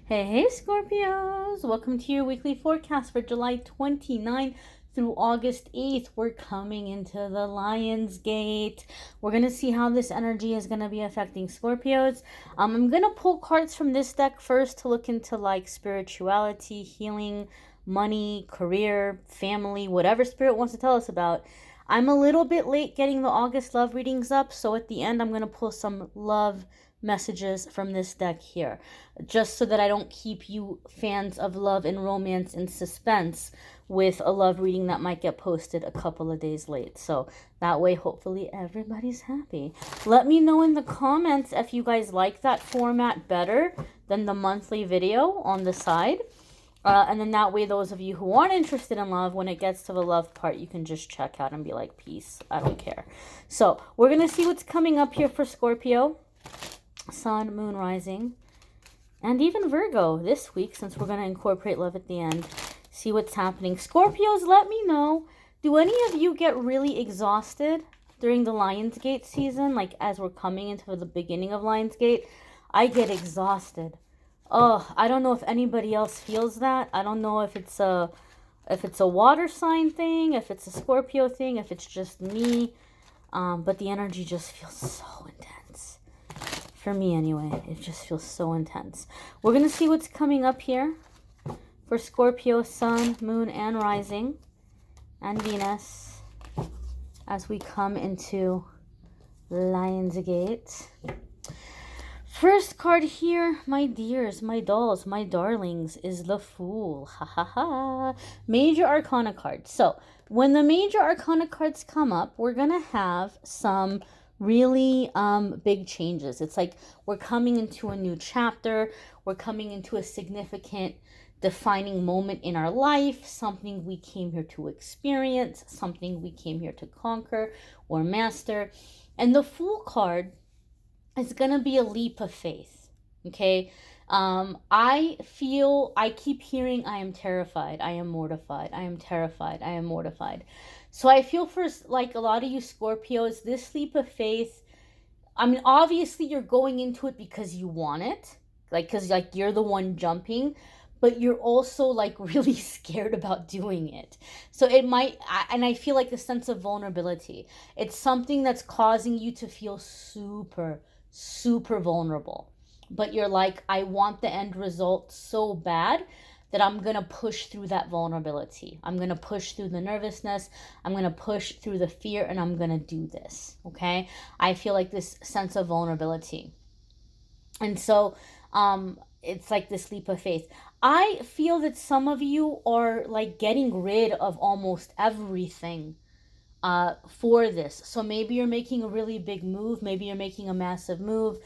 Hey Scorpios! Welcome to your weekly forecast for July 29th through August 8th. We're coming into the Lion's Gate. We're going to see how this energy is going to be affecting Scorpios. I'm going to pull cards from this deck first to look into like spirituality, healing, money, career, family, whatever Spirit wants to tell us about. I'm a little bit late getting the August love readings up, so at the end I'm going to pull some love messages from this deck here, just so that I don't keep you fans of love and romance in suspense with a love reading that might get posted a couple of days late. So that way, hopefully everybody's happy. Let me know in the comments if you guys like that format better than the monthly video on the side. And then that way, those of you who aren't interested in love, when it gets to the love part, you can just check out and be like, peace, I don't care. So we're going to see what's coming up here for Scorpio, Sun, Moon, Rising, and even Virgo this week, since we're going to incorporate love at the end. See what's happening. Scorpios, let me know. Do any of you get really exhausted during the Lionsgate season? Like as we're coming into the beginning of Lionsgate, I get exhausted. Oh, I don't know if anybody else feels that. I don't know if it's a water sign thing, if it's a Scorpio thing, if it's just me. But the energy just feels so intense. For me anyway, it just feels so intense. We're going to see what's coming up here for Scorpio, Sun, Moon, and Rising, and Venus as we come into Lionsgate. First card here, my dears, my dolls, my darlings, is the Fool. Ha ha ha. Major Arcana card. So when the Major Arcana cards come up, we're going to have some really big changes. It's like we're coming into a new chapter. We're coming into a significant defining moment in our life, something we came here to experience, something we came here to conquer or master. And the Fool card is going to be a leap of faith. Okay. I keep hearing, I am terrified, I am mortified, I am terrified, I am mortified. So I feel for like a lot of you Scorpios, this leap of faith, I mean, obviously you're going into it because you want it, like, because like you're the one jumping, but you're also like really scared about doing it. So it might, and I feel like a sense of vulnerability. It's something that's causing you to feel super, super vulnerable. But you're like, I want the end result so bad that I'm going to push through that vulnerability. I'm going to push through the nervousness. I'm going to push through the fear, and I'm going to do this. Okay? I feel like this sense of vulnerability. And so it's like this leap of faith. I feel that some of you are like getting rid of almost everything for this. So maybe you're making a really big move. Maybe you're making a massive move.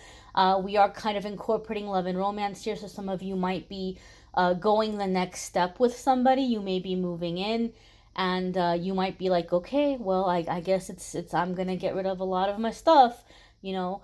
We are kind of incorporating love and romance here. So some of you might be going the next step with somebody. You may be moving in, and you might be like, okay, well, I guess it's I'm gonna get rid of a lot of my stuff, you know.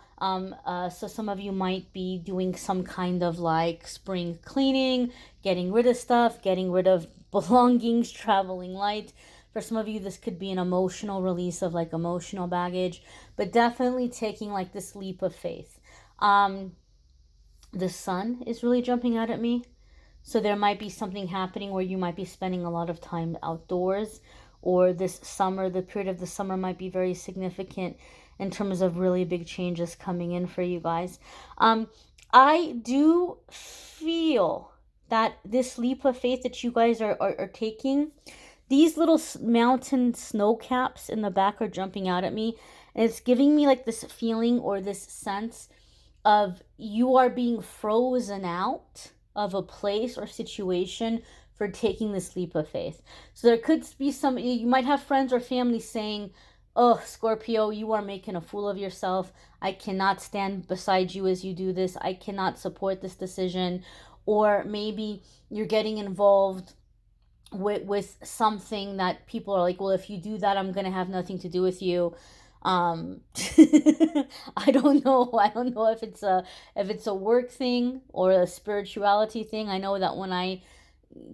So some of you might be doing some kind of like spring cleaning, getting rid of stuff, getting rid of belongings, traveling light. For some of you, this could be an emotional release of like emotional baggage, but definitely taking like this leap of faith. The sun is really jumping out at me. So there might be something happening where you might be spending a lot of time outdoors, or this summer, the period of the summer might be very significant in terms of really big changes coming in for you guys. I do feel that this leap of faith that you guys are taking, these little mountain snow caps in the back are jumping out at me. And it's giving me like this feeling or this sense of you are being frozen out of a place or situation for taking this leap of faith. So there could be some, you might have friends or family saying, oh, Scorpio, you are making a fool of yourself. I cannot stand beside you as you do this. I cannot support this decision. Or maybe you're getting involved with something that people are like, well, if you do that, I'm going to have nothing to do with you. I don't know. I don't know if it's a work thing or a spirituality thing. I know that when I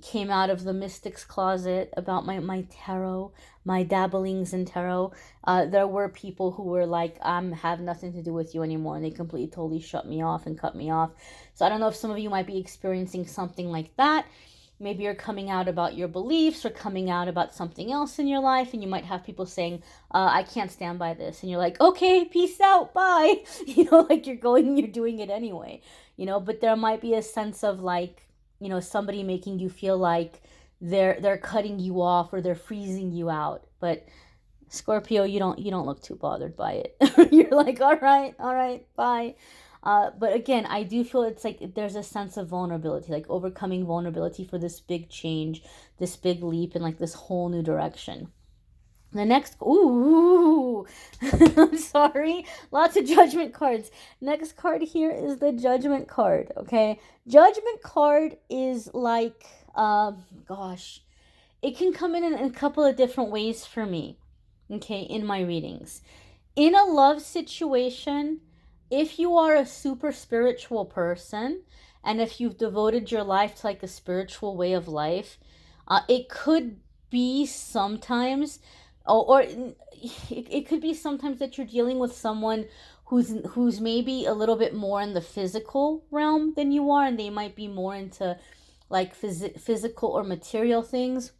came out of the mystic's closet about my tarot, my dabblings in tarot, there were people who were like, have nothing to do with you anymore, and they completely totally shut me off and cut me off. So I don't know if some of you might be experiencing something like that. Maybe you're coming out about your beliefs or coming out about something else in your life, and you might have people saying, I can't stand by this. And you're like, okay, peace out, bye. Like you're going and you're doing it anyway, but there might be a sense of like, somebody making you feel like they're cutting you off or they're freezing you out. But Scorpio, you don't look too bothered by it. You're like, all right, bye. But again, I do feel it's like there's a sense of vulnerability, like overcoming vulnerability for this big change, this big leap, and like this whole new direction. The next, ooh, I'm sorry, lots of judgment cards. Next card here is the judgment card, okay? Judgment card is like, gosh, it can come in a couple of different ways for me, okay, in my readings. In a love situation, if you are a super spiritual person, and if you've devoted your life to like a spiritual way of life, it could be sometimes, or it could be sometimes that you're dealing with someone who's maybe a little bit more in the physical realm than you are, and they might be more into like physical or material things.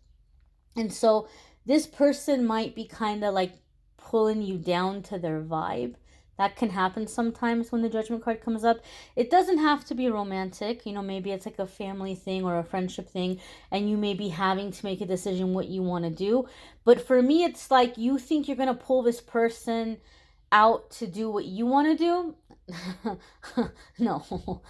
And so this person might be kind of like pulling you down to their vibe. That can happen sometimes when the judgment card comes up. It doesn't have to be romantic. Maybe it's like a family thing or a friendship thing, and you may be having to make a decision what you want to do. But for me, it's like you think you're going to pull this person out to do what you want to do. No.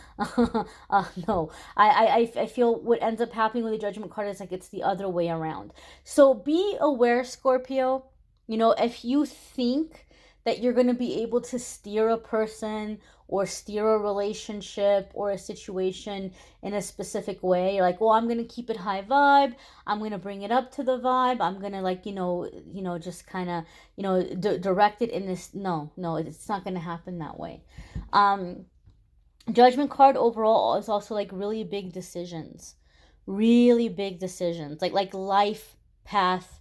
No. I feel what ends up happening with the judgment card is like it's the other way around. So be aware, Scorpio. If you think that you're going to be able to steer a person or steer a relationship or a situation in a specific way. You're like, well, I'm going to keep it high vibe. I'm going to bring it up to the vibe. I'm going to like, just kind of, direct it in this. No, it's not going to happen that way. Judgment card overall is also like really big decisions, like life path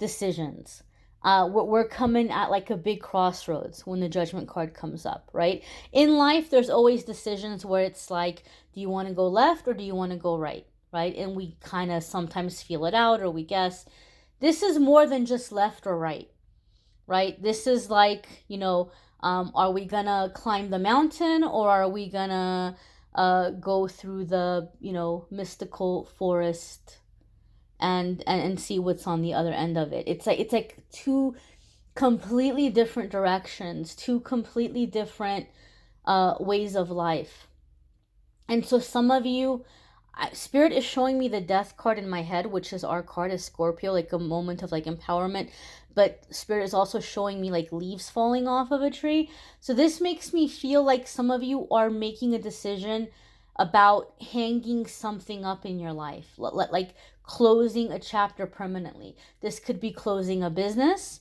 decisions. We're coming at like a big crossroads when the judgment card comes up, right? In life, there's always decisions where it's like, do you want to go left or do you want to go right, right? And we kind of sometimes feel it out or we guess. This is more than just left or right, right? This is like, are we gonna climb the mountain or are we gonna go through the, mystical forest and see what's on the other end of it. It's like two completely different directions, two completely different ways of life. And so some of you, Spirit is showing me the Death card in my head, which is our card as Scorpio, like a moment of like empowerment. But Spirit is also showing me like leaves falling off of a tree. So this makes me feel like some of you are making a decision about hanging something up in your life, like closing a chapter permanently. This could be closing a business.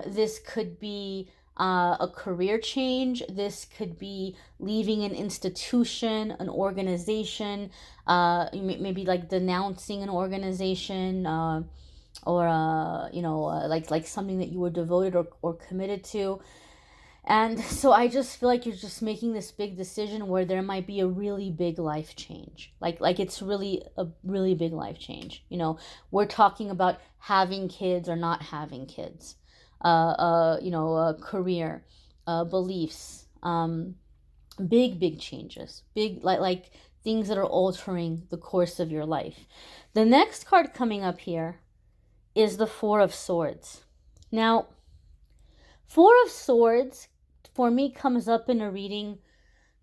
This could be a career change. This could be leaving an institution, an organization, maybe like denouncing an organization, or like something that you were devoted or committed to. And so I just feel like you're just making this big decision where there might be a really big life change. Like it's really a really big life change. We're talking about having kids or not having kids, career, beliefs, big changes, big like things that are altering the course of your life. The next card coming up here is the Four of Swords. Now, Four of Swords for me comes up in a reading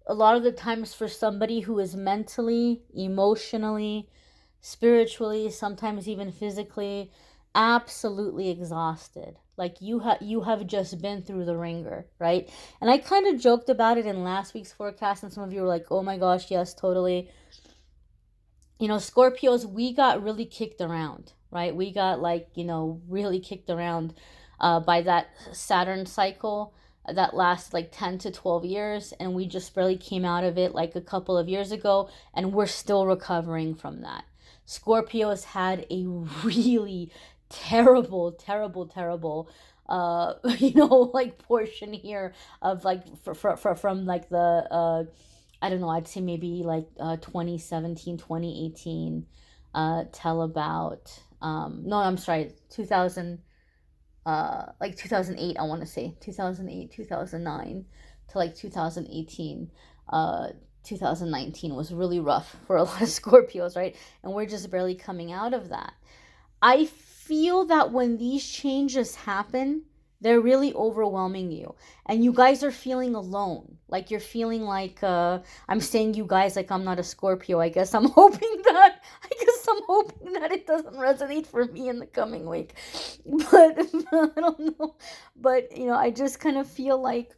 a lot of the times for somebody who is mentally, emotionally, spiritually, sometimes even physically, absolutely exhausted. Like you have just been through the ringer, right? And I kind of joked about it in last week's forecast, and some of you were like, oh my gosh, yes, totally. Scorpios, we got really kicked around, right? We got really kicked around by that Saturn cycle that lasts like 10 to 12 years, and we just barely came out of it like a couple of years ago, and we're still recovering from that. Scorpios had a really terrible, like portion here of like from like the I don't know, I'd say maybe like 2017, 2018 till about no, I'm sorry, 2000 like 2008, I want to say 2008, 2009 to like 2018. 2019 was really rough for a lot of Scorpios, right? And we're just barely coming out of that. I feel that when these changes happen, they're really overwhelming you. And you guys are feeling alone. Like you're feeling like I'm saying you guys like I'm not a Scorpio. I guess I'm hoping that it doesn't resonate for me in the coming week. But I don't know. But I just kind of feel like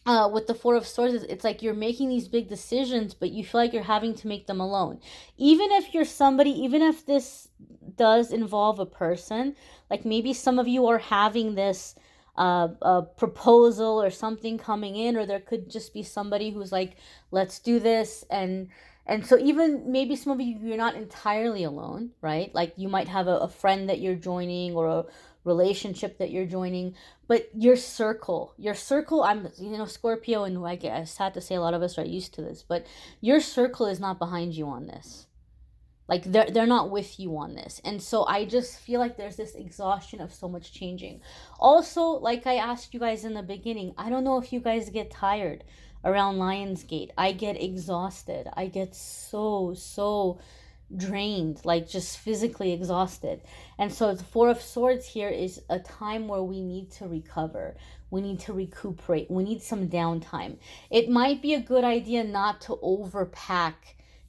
with the Four of Swords, it's like you're making these big decisions, but you feel like you're having to make them alone. Even if you're somebody, even if this does involve a person, like maybe some of you are having this proposal or something coming in, or there could just be somebody who's like, let's do this. And so even maybe some of you, you're not entirely alone, right? Like you might have a friend that you're joining or a relationship that you're joining, but your circle, I'm Scorpio, and I guess sad to say a lot of us are used to this, but your circle is not behind you on this. Like they're not with you on this. And so I just feel like there's this exhaustion of so much changing. Also, like I asked you guys in the beginning, I don't know if you guys get tired around Lionsgate. I get exhausted. I get so drained, like just physically exhausted. And so the Four of Swords here is a time where we need to recover. We need to recuperate. We need some downtime. It might be a good idea not to overpack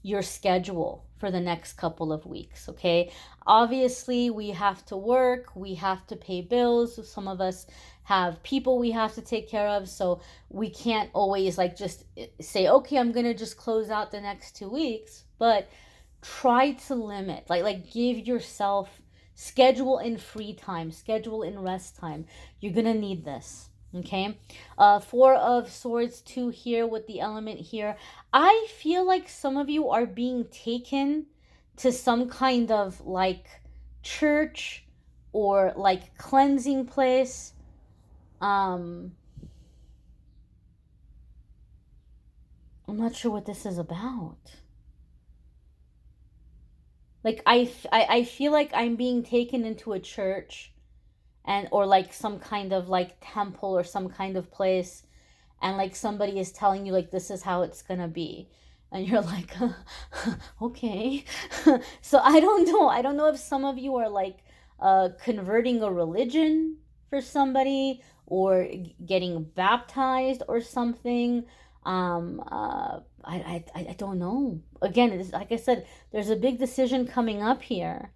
your schedule for the next couple of weeks, okay? Obviously, we have to work, we have to pay bills. Some of us have people we have to take care of, so we can't always like just say, okay, I'm gonna just close out the next 2 weeks. But try to limit, like give yourself, schedule in free time, schedule in rest time. You're gonna need this, okay? Four of Swords 2 here with the element here. I feel like some of you are being taken to some kind of like church or like cleansing place. I'm not sure what this is about. Like I feel like I'm being taken into a church, and or like some kind of like temple or some kind of place, and like somebody is telling you like this is how it's gonna be, and you're like okay. So I don't know if some of you are like converting a religion for somebody, or getting baptized or something. I don't know. Again, it's like I said, there's a big decision coming up here,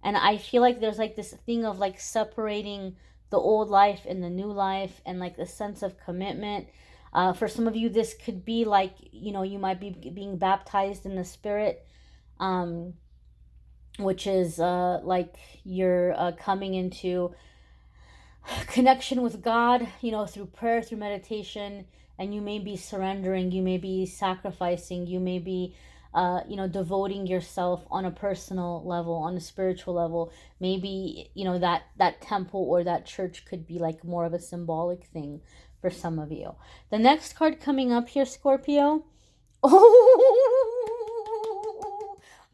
and I feel like there's like this thing of like separating the old life and the new life, and like a sense of commitment. For some of you, this could be like you might be being baptized in the Spirit, um, which is like you're coming into connection with God, through prayer, through meditation, and you may be surrendering, you may be sacrificing, you may be, devoting yourself on a personal level, on a spiritual level. Maybe, that temple or that church could be like more of a symbolic thing for some of you. The next card coming up here, Scorpio.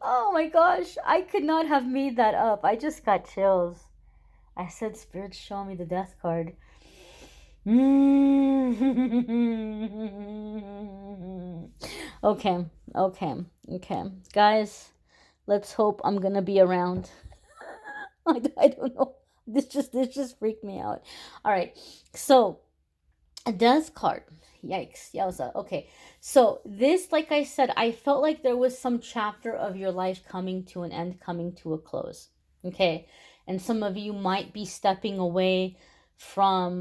Oh my gosh, I could not have made that up. I just got chills. I said, Spirit, show me the death card. Okay, okay. Guys, let's hope I'm gonna be around. I don't know. This just freaked me out. All right, so a death card. Yikes, yowza. Okay, so this, like I said, I felt like there was some chapter of your life coming to an end, coming to a close. Okay, and some of you might be stepping away from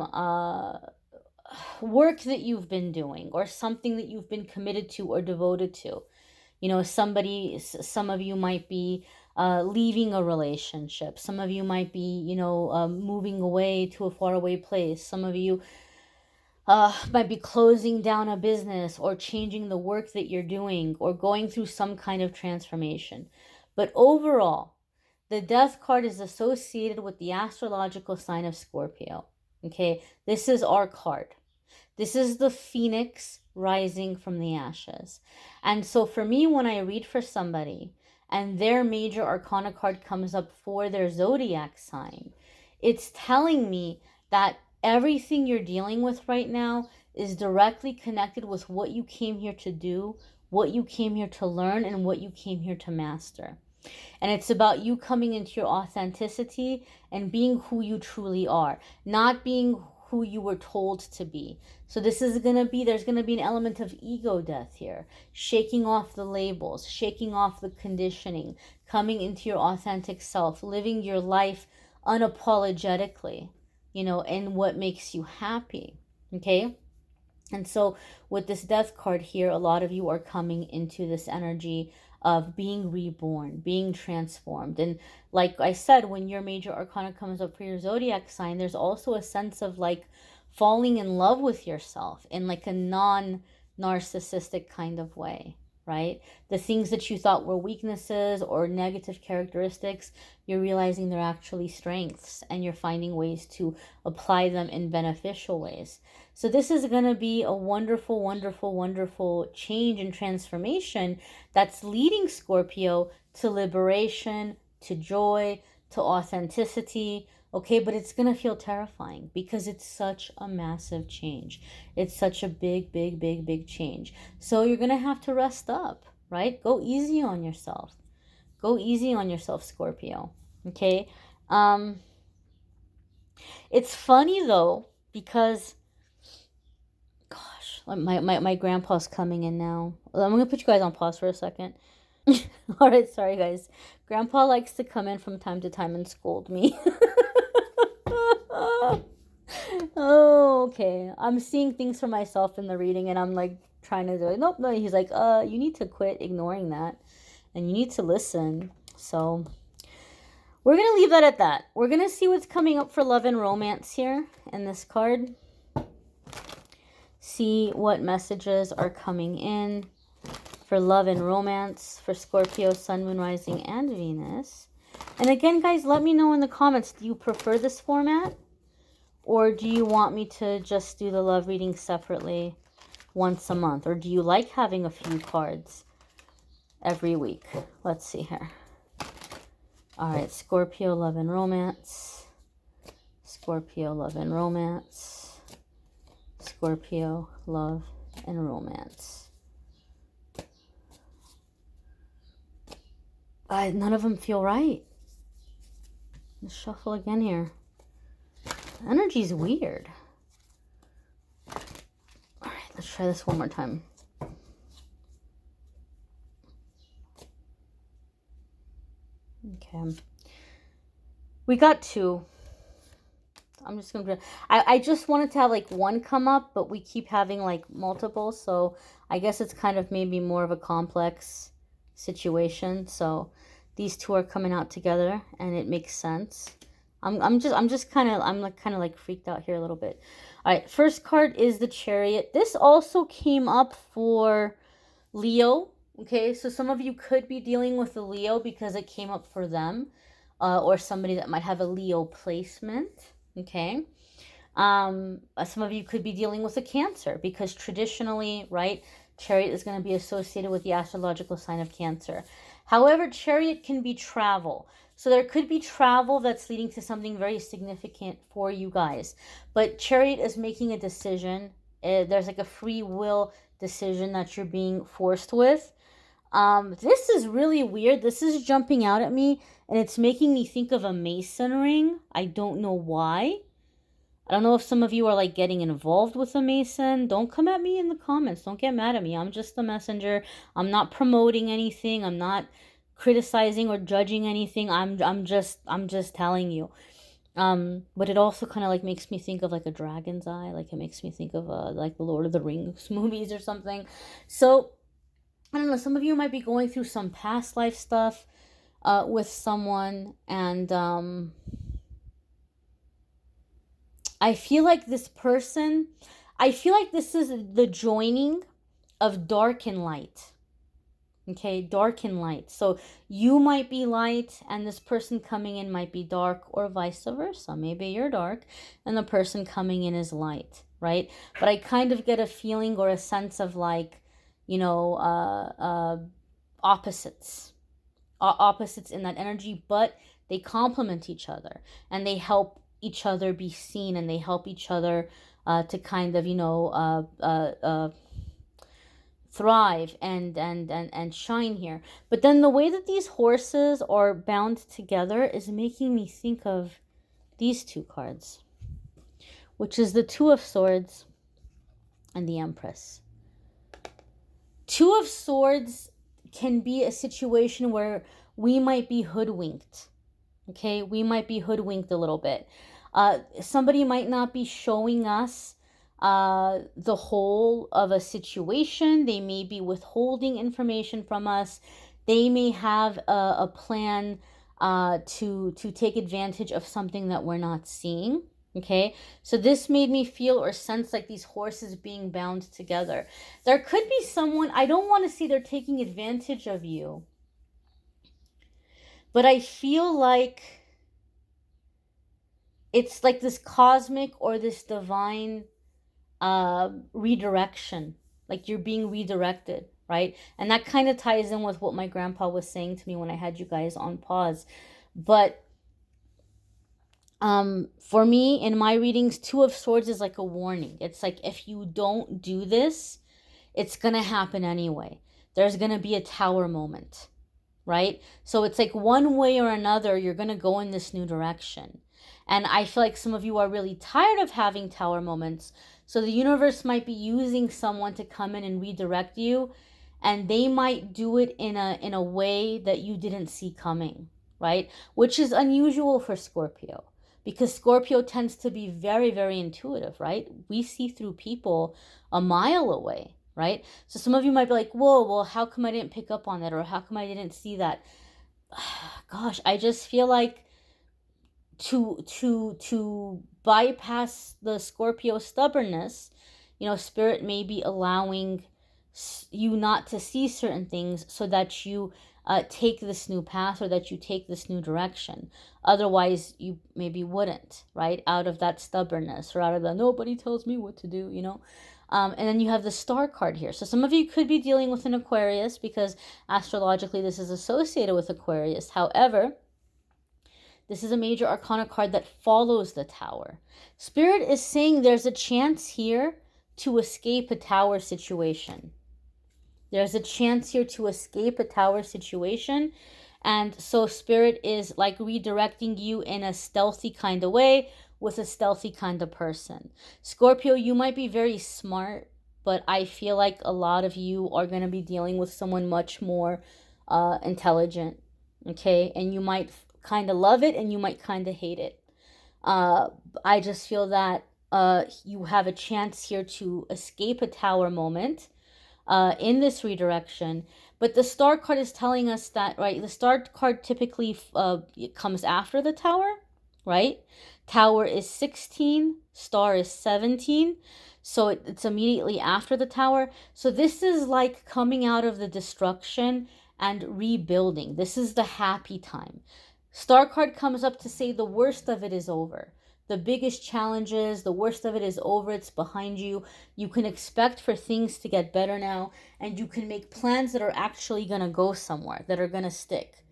work that you've been doing, or something that you've been committed to or devoted to. Some of you might be leaving a relationship. Some of you might be, moving away to a faraway place. Some of you might be closing down a business, or changing the work that you're doing, or going through some kind of transformation. But overall, the death card is associated with the astrological sign of Scorpio. Okay, this is our card. This is the phoenix rising from the ashes. And so for me, when I read for somebody and their major arcana card comes up for their zodiac sign, it's telling me that everything you're dealing with right now is directly connected with what you came here to do, what you came here to learn, and what you came here to master. And it's about you coming into your authenticity and being who you truly are, not being who you were told to be. So this is going to be, there's going to be an element of ego death here, shaking off the labels, shaking off the conditioning, coming into your authentic self, living your life unapologetically, you know, and what makes you happy. Okay. And so with this death card here, a lot of you are coming into this energy of being reborn, being transformed. And like I said, when your major arcana comes up for your zodiac sign, there's also a sense of like falling in love with yourself in like a non-narcissistic kind of way, right? The things that you thought were weaknesses or negative characteristics, you're realizing they're actually strengths, and you're finding ways to apply them in beneficial ways. So this is going to be a wonderful, wonderful, wonderful change and transformation that's leading Scorpio to liberation, to joy, to authenticity. Okay, but it's going to feel terrifying because it's such a massive change. It's such a big, big, big, big change. So you're going to have to rest up, right? Go easy on yourself. Go easy on yourself, Scorpio. Okay? It's funny though, because my grandpa's coming in now. I'm going to put you guys on pause for a second. All right, sorry guys. Grandpa likes to come in from time to time and scold me. Oh, okay. I'm seeing things for myself in the reading, and I'm like trying to do it. Nope, no. He's like, you need to quit ignoring that, and you need to listen. So we're gonna leave that at that. We're gonna see what's coming up for love and romance here in this card. See what messages are coming in for love and romance for Scorpio, Sun, Moon, Rising, and Venus. And again, guys, let me know in the comments, do you prefer this format? Or do you want me to just do the love reading separately once a month? Or do you like having a few cards every week? Let's see here. All right, Scorpio, love and romance. Scorpio, love and romance. Scorpio, love and romance. None of them feel right. Let's shuffle again here. Energy's weird. All right, let's try this one more time. Okay. We got two. I'm just gonna. I just wanted to have like one come up, but we keep having like multiple, so I guess it's kind of maybe more of a complex situation. So these two are coming out together, and it makes sense. I'm just kind of like freaked out here a little bit. All right, first card is the Chariot. This also came up for Leo. Okay, so some of you could be dealing with a Leo because it came up for them, or somebody that might have a Leo placement. Okay, some of you could be dealing with a Cancer because traditionally, right, Chariot is going to be associated with the astrological sign of Cancer. However, Chariot can be travel. So there could be travel that's leading to something very significant for you guys. But Chariot is making a decision. There's like a free will decision that you're being forced with. This is really weird. This is jumping out at me, and it's making me think of a Mason ring. I don't know why. I don't know if some of you are like getting involved with a Mason. Don't come at me in the comments. Don't get mad at me. I'm just the messenger. I'm not promoting anything. I'm not criticizing or judging anything. I'm just telling you. But it also kind of like makes me think of like a dragon's eye. Like it makes me think of like the Lord of the Rings movies or something. So I don't know. Some of you might be going through some past life stuff with someone, and I feel like this person, I feel like this is the joining of dark and light. Okay, dark and light. So you might be light and this person coming in might be dark, or vice versa. Maybe you're dark and the person coming in is light, right? But I kind of get a feeling or a sense of like, opposites. Opposites in that energy, but they complement each other and they help each other be seen, and they help each other to kind of, thrive and shine here. But then the way that these horses are bound together is making me think of these two cards, which is the Two of Swords and the Empress. Two of Swords can be a situation where we might be hoodwinked. Okay, we might be hoodwinked a little bit. Somebody might not be showing us the whole of a situation. They may be withholding information from us. They may have a plan to take advantage of something that we're not seeing. Okay, so this made me feel or sense like these horses being bound together. There could be someone, I don't want to say they're taking advantage of you, but I feel like it's like this cosmic or this divine redirection, like you're being redirected, right? And that kind of ties in with what my grandpa was saying to me when I had you guys on pause. But for me, in my readings, Two of Swords is like a warning. It's like, if you don't do this, it's gonna happen anyway. There's gonna be a tower moment, right? So it's like one way or another, you're gonna go in this new direction. And I feel like some of you are really tired of having tower moments. So the universe might be using someone to come in and redirect you, and they might do it in a way that you didn't see coming, right? Which is unusual for Scorpio, because Scorpio tends to be very, very intuitive, right? We see through people a mile away, right? So some of you might be like, whoa, well, how come I didn't pick up on that? Or how come I didn't see that? Gosh, I just feel like to bypass the Scorpio stubbornness, Spirit may be allowing you not to see certain things so that you take this new path, or that you take this new direction. Otherwise, you maybe wouldn't, right? Out of that stubbornness, or out of the nobody tells me what to do, And then you have the Star card here. So some of you could be dealing with an Aquarius, because astrologically this is associated with Aquarius. However, this is a major arcana card that follows the Tower. Spirit is saying there's a chance here to escape a tower situation. There's a chance here to escape a tower situation. And so Spirit is like redirecting you in a stealthy kind of way with a stealthy kind of person. Scorpio, you might be very smart, but I feel like a lot of you are going to be dealing with someone much more intelligent. Okay, and you might kind of love it and you might kind of hate it. I just feel that you have a chance here to escape a tower moment in this redirection. But the Star card is telling us that, right? The Star card typically it comes after the Tower, right? Tower is 16, Star is 17. So it's immediately after the Tower. So this is like coming out of the destruction and rebuilding. This is the happy time. Star card comes up to say the worst of it is over. The biggest challenges, the worst of it is over. It's behind you. You can expect for things to get better now, and you can make plans that are actually going to go somewhere, that are going to stick.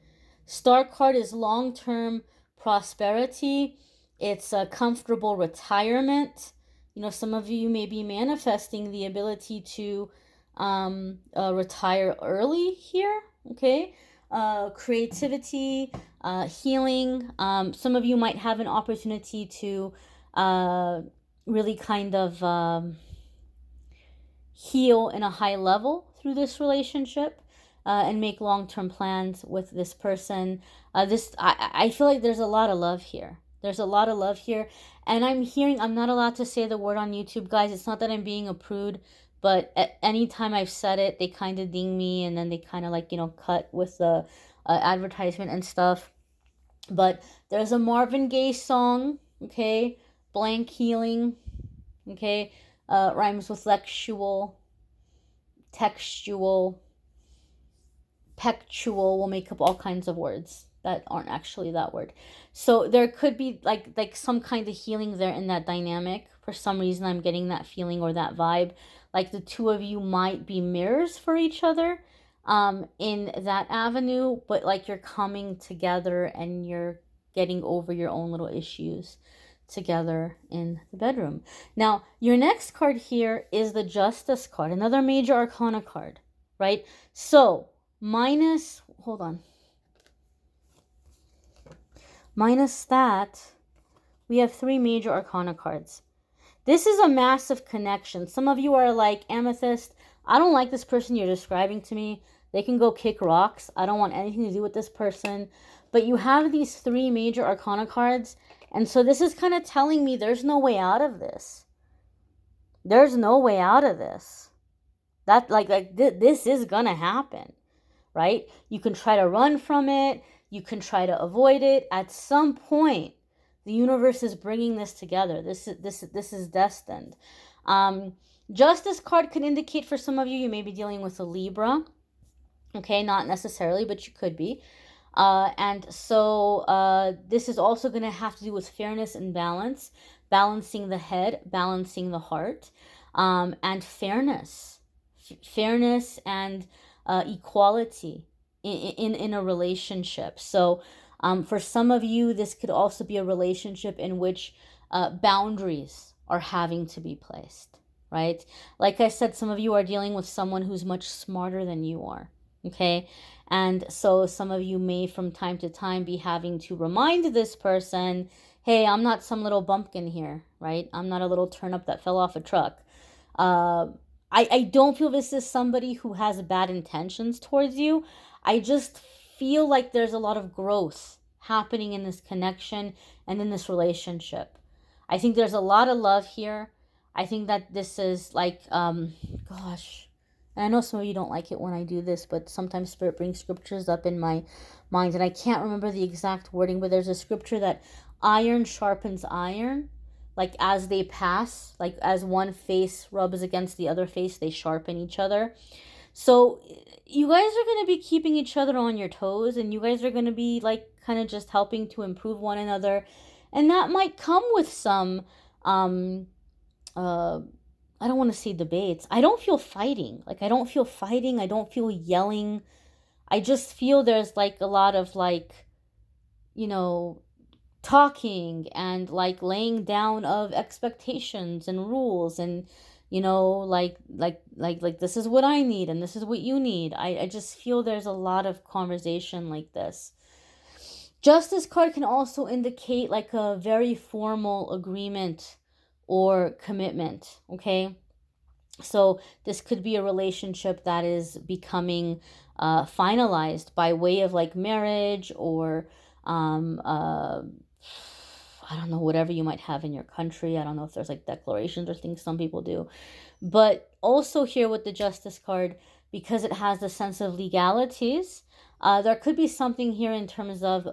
Star card is long-term prosperity. It's a comfortable retirement. Some of you may be manifesting the ability to retire early here, okay? Creativity, healing. Some of you might have an opportunity to really kind of heal in a high level through this relationship, and make long-term plans with this person. I feel like there's a lot of love here. There's a lot of love here. And I'm not allowed to say the word on YouTube, guys. It's not that I'm being a prude, but at any time I've said it, they kind of ding me, and then they kind of like, cut with the advertisement and stuff. But there's a Marvin Gaye song, okay? Blank Healing, okay? Rhymes with textual. pectual will make up all kinds of words that aren't actually that word. So there could be like some kind of healing there in that dynamic. For some reason, I'm getting that feeling or that vibe. Like the two of you might be mirrors for each other in that avenue, but like you're coming together and you're getting over your own little issues together in the bedroom. Now, your next card here is the Justice card, another major arcana card, right? So, minus that, we have 3 major arcana cards. This is a massive connection. Some of you are like, Amethyst, I don't like this person you're describing to me. They can go kick rocks. I don't want anything to do with this person. But you have these 3 major arcana cards. And so this is kind of telling me there's no way out of this. There's no way out of this. This is gonna happen, right? You can try to run from it. You can try to avoid it. At some point, the universe is bringing this together. This is destined. Justice card could indicate for some of you, you may be dealing with a Libra. Okay, not necessarily, but you could be. And so this is also going to have to do with fairness and balance, balancing the head, balancing the heart, and fairness and equality in a relationship. So for some of you, this could also be a relationship in which boundaries are having to be placed, right? Like I said, some of you are dealing with someone who's much smarter than you are, okay? And so some of you may from time to time be having to remind this person, hey, I'm not some little bumpkin here, right? I'm not a little turnip that fell off a truck. I don't feel this is somebody who has bad intentions towards you. I just feel like there's a lot of growth happening in this connection and in this relationship. I think there's a lot of love here. I think that this is like, gosh, and I know some of you don't like it when I do this, but sometimes Spirit brings scriptures up in my mind, and I can't remember the exact wording, but there's a scripture that iron sharpens iron, like as they pass, like as one face rubs against the other face, they sharpen each other. So you guys are going to be keeping each other on your toes, and you guys are going to be like kind of just helping to improve one another. And that might come with some, I don't want to say debates. I don't feel fighting. Like, I don't feel fighting. I don't feel yelling. I just feel there's like a lot of like, talking and like laying down of expectations and rules and, like this is what I need and this is what you need. I just feel there's a lot of conversation like this. Justice card can also indicate like a very formal agreement or commitment, okay? So this could be a relationship that is becoming finalized by way of like marriage or I don't know, whatever you might have in your country. I don't know if there's like declarations or things some people do. But also here with the Justice card, because it has the sense of legalities, there could be something here in terms of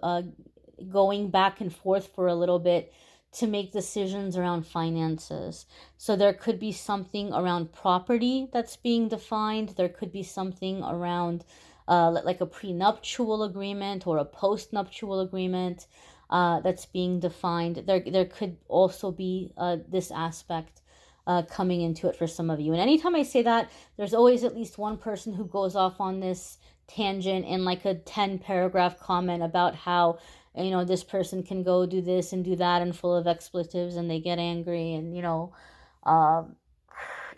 going back and forth for a little bit to make decisions around finances. So there could be something around property that's being defined. There could be something around like a prenuptial agreement or a postnuptial agreement that's being defined. There could also be this aspect coming into it for some of you. And anytime I say that, there's always at least one person who goes off on this tangent in like a 10 paragraph comment about how this person can go do this and do that and full of expletives and they get angry and it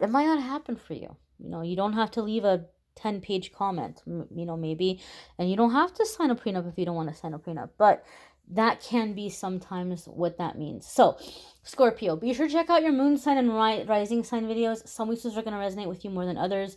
might not happen for you. You don't have to leave a 10-page comment, maybe, and you don't have to sign a prenup if you don't want to sign a prenup, but that can be sometimes what that means. So Scorpio, be sure to check out your moon sign and rising sign videos. Some weeks are going to resonate with you more than others.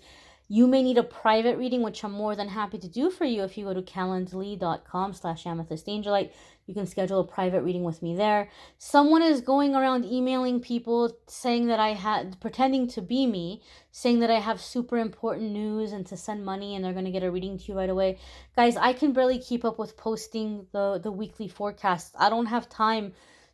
You may need a private reading, which I'm more than happy to do for you. If you go to calendly.com/amethystangelite, you can schedule a private reading with me there. Someone is going around emailing people saying that pretending to be me, saying that I have super important news and to send money and they're going to get a reading to you right away. Guys, I can barely keep up with posting the weekly forecasts. I don't have time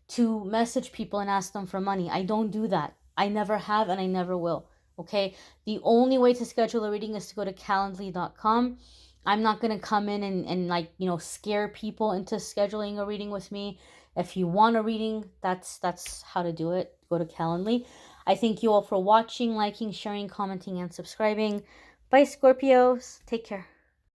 to message people and ask them for money. I don't do that. I never have and I never will. Okay, the only way to schedule a reading is to go to calendly.com. I'm not going to come in and like, you know, scare people into scheduling a reading with me. If you want a reading, that's how to do it. Go to Calendly. I thank you all for watching, liking, sharing, commenting, and subscribing. Bye, Scorpios. Take care.